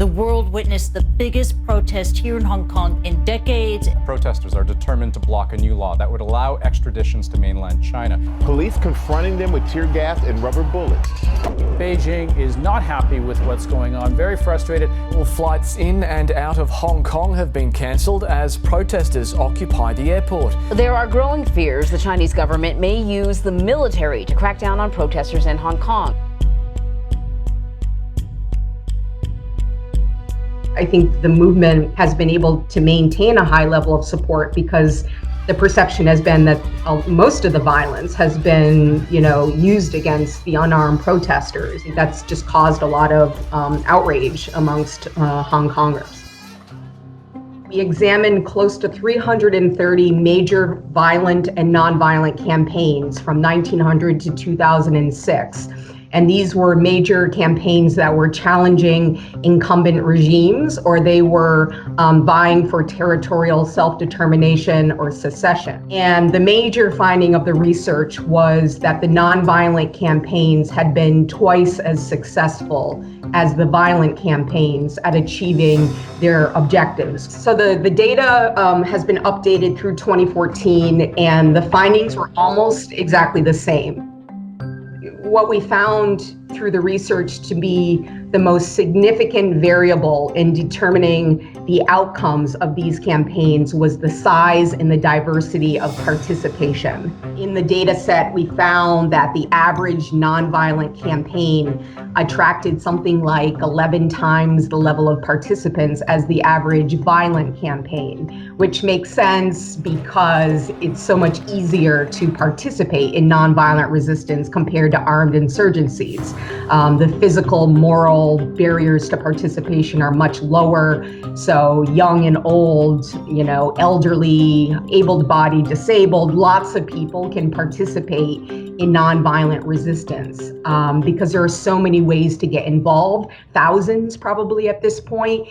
The world witnessed the biggest protest here in Hong Kong in decades. Protesters are determined to block a new law that would allow extraditions to mainland China. Police confronting them with tear gas and rubber bullets. Beijing is not happy with what's going on, very frustrated. All flights in and out of Hong Kong have been cancelled as protesters occupy the airport. There are growing fears the Chinese government may use the military to crack down on protesters in Hong Kong. I think the movement has been able to maintain a high level of support because the perception has been that most of the violence has been, used against the unarmed protesters. That's just caused a lot of outrage amongst Hong Kongers. We examined close to 330 major violent and nonviolent campaigns from 1900 to 2006. And these were major campaigns that were challenging incumbent regimes, or they were vying for territorial self-determination or secession. And the major finding of the research was that the nonviolent campaigns had been twice as successful as the violent campaigns at achieving their objectives. So the data has been updated through 2014, and the findings were almost exactly the same. What we found through the research to be the most significant variable in determining the outcomes of these campaigns was the size and the diversity of participation. In the data set, we found that the average nonviolent campaign attracted something like 11 times the level of participants as the average violent campaign, which makes sense because it's so much easier to participate in nonviolent resistance compared to armed insurgencies. The physical, moral barriers to participation are much lower. So young and old, elderly, able-bodied, disabled, lots of people can participate in nonviolent resistance because there are so many ways to get involved, thousands probably at this point.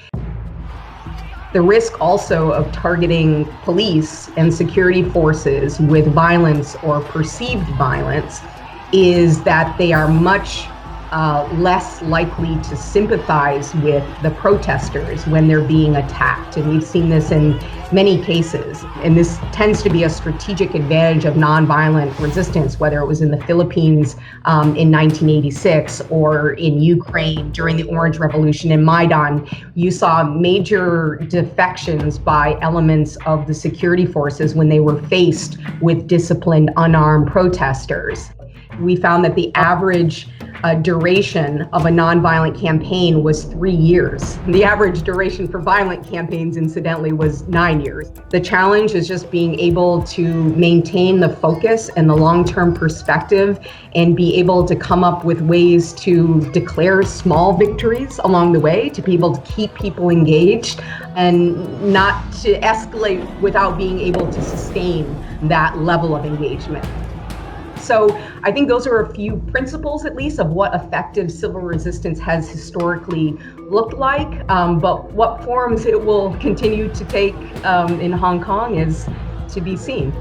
The risk also of targeting police and security forces with violence or perceived violence is that they are much less likely to sympathize with the protesters when they're being attacked. And we've seen this in many cases. And this tends to be a strategic advantage of nonviolent resistance, whether it was in the Philippines in 1986 or in Ukraine during the Orange Revolution in Maidan. You saw major defections by elements of the security forces when they were faced with disciplined, unarmed protesters. We found that the average duration of a nonviolent campaign was 3 years. The average duration for violent campaigns, incidentally, was 9 years. The challenge is just being able to maintain the focus and the long-term perspective and be able to come up with ways to declare small victories along the way to be able to keep people engaged and not to escalate without being able to sustain that level of engagement. So I think those are a few principles, at least, of what effective civil resistance has historically looked like. But what forms it will continue to take in Hong Kong is to be seen.